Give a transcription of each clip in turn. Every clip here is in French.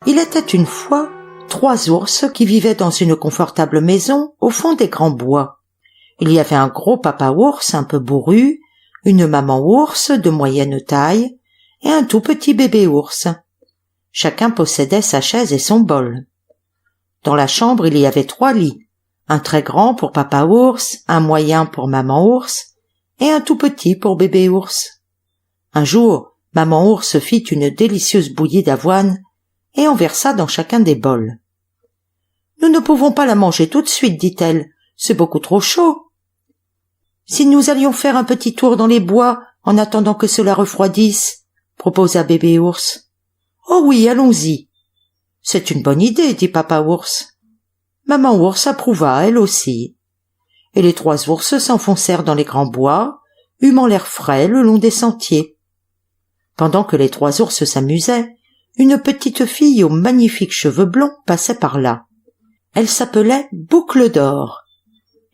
Il était une fois 3 ours qui vivaient dans une confortable maison au fond des grands bois. Il y avait un gros papa ours un peu bourru, une maman ours de moyenne taille et un tout petit bébé ours. Chacun possédait sa chaise et son bol. Dans la chambre, il y avait 3 lits, un très grand pour papa ours, un moyen pour maman ours et un tout petit pour bébé ours. Un jour, maman ours fit une délicieuse bouillie d'avoine et en versa dans chacun des bols. « Nous ne pouvons pas la manger tout de suite, dit-elle, c'est beaucoup trop chaud. Si nous allions faire un petit tour dans les bois en attendant que cela refroidisse, proposa bébé ours. « Oh oui, allons-y. »« C'est une bonne idée, dit papa ours. » Maman ours approuva, elle aussi. Et les 3 ours s'enfoncèrent dans les grands bois, humant l'air frais le long des sentiers. Pendant que les 3 ours s'amusaient, une petite fille aux magnifiques cheveux blonds passait par là. Elle s'appelait Boucle d'Or.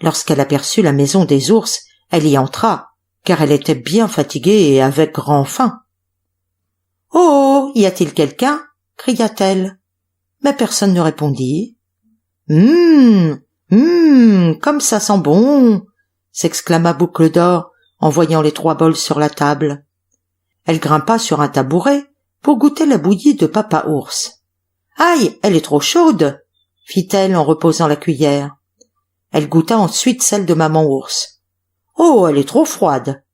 Lorsqu'elle aperçut la maison des ours, elle y entra, car elle était bien fatiguée et avait grand faim. « Oh, y a-t-il quelqu'un ?» cria-t-elle. Mais personne ne répondit. « Comme ça sent bon !» s'exclama Boucle d'Or en voyant les 3 bols sur la table. Elle grimpa sur un tabouret pour goûter la bouillie de papa ours. « Aïe, elle est trop chaude !» fit-elle en reposant la cuillère. Elle goûta ensuite celle de maman ours. « Oh, elle est trop froide !»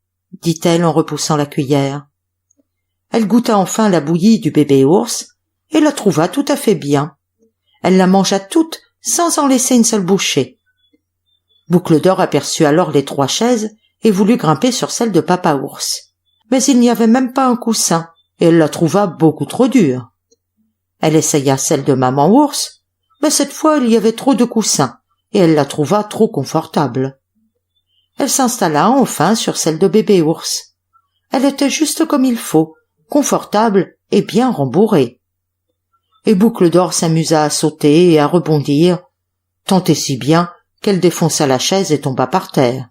dit-elle en repoussant la cuillère. Elle goûta enfin la bouillie du bébé ours et la trouva tout à fait bien. Elle la mangea toute sans en laisser une seule bouchée. Boucle d'Or aperçut alors les 3 chaises et voulut grimper sur celle de papa ours. Mais il n'y avait même pas un coussin et elle la trouva beaucoup trop dure. Elle essaya celle de maman ours, mais cette fois il y avait trop de coussins et elle la trouva trop confortable. Elle s'installa enfin sur celle de bébé ours. Elle était juste comme il faut, confortable et bien rembourrée. Et Boucle d'Or s'amusa à sauter et à rebondir, tant et si bien qu'elle défonça la chaise et tomba par terre.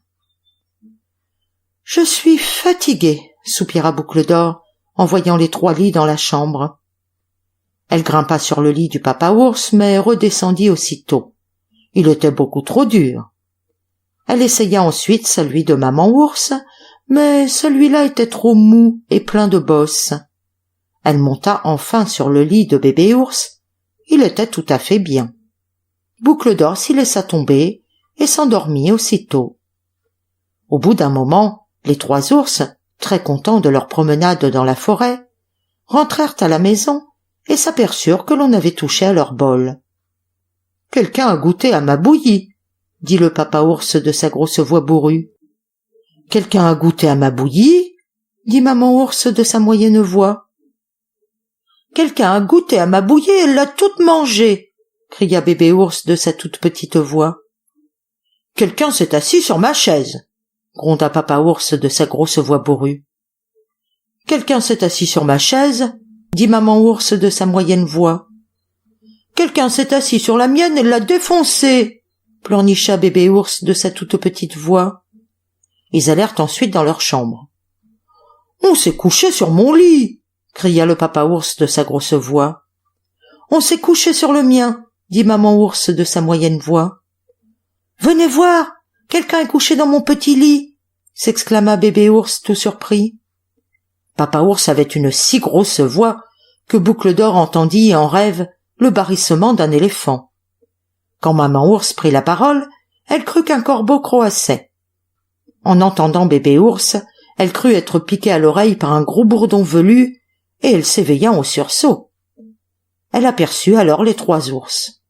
« Je suis fatiguée » soupira Boucle d'Or en voyant les 3 lits dans la chambre. Elle grimpa sur le lit du papa ours, mais redescendit aussitôt. Il était beaucoup trop dur. Elle essaya ensuite celui de maman ours, mais celui-là était trop mou et plein de bosses. Elle monta enfin sur le lit de bébé ours. Il était tout à fait bien. Boucle d'Or s'y laissa tomber et s'endormit aussitôt. Au bout d'un moment, les 3 ours, très contents de leur promenade dans la forêt, rentrèrent à la maison et s'aperçurent que l'on avait touché à leur bol. « Quelqu'un a goûté à ma bouillie » dit le papa ours de sa grosse voix bourrue. « Quelqu'un a goûté à ma bouillie » dit maman ours de sa moyenne voix. « Quelqu'un a goûté à ma bouillie et l'a toute mangée » cria bébé ours de sa toute petite voix. « Quelqu'un s'est assis sur ma chaise » gronda papa ours de sa grosse voix bourrue. « Quelqu'un s'est assis sur ma chaise » dit maman ours de sa moyenne voix. « Quelqu'un s'est assis sur la mienne et l'a défoncée » pleurnicha bébé ours de sa toute petite voix. Ils allèrent ensuite dans leur chambre. « On s'est couché sur mon lit » cria le papa ours de sa grosse voix. « On s'est couché sur le mien » dit maman ours de sa moyenne voix. « Venez voir, quelqu'un est couché dans mon petit lit » s'exclama bébé ours tout surpris. Papa ours avait une si grosse voix que Boucle d'Or entendit en rêve le barrissement d'un éléphant. Quand maman ours prit la parole, elle crut qu'un corbeau croassait. En entendant bébé ours, elle crut être piquée à l'oreille par un gros bourdon velu et elle s'éveilla en sursaut. Elle aperçut alors les 3 ours.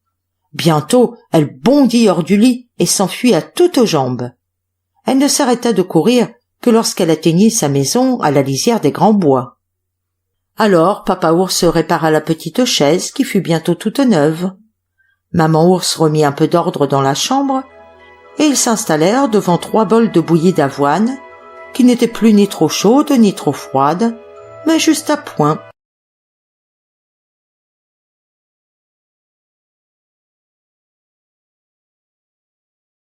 Bientôt, elle bondit hors du lit et s'enfuit à toutes jambes. Elle ne s'arrêta de courir que lorsqu'elle atteignit sa maison à la lisière des grands bois. Alors papa ours répara la petite chaise qui fut bientôt toute neuve. Maman ours remit un peu d'ordre dans la chambre et ils s'installèrent devant 3 bols de bouillie d'avoine qui n'étaient plus ni trop chaudes ni trop froides, mais juste à point.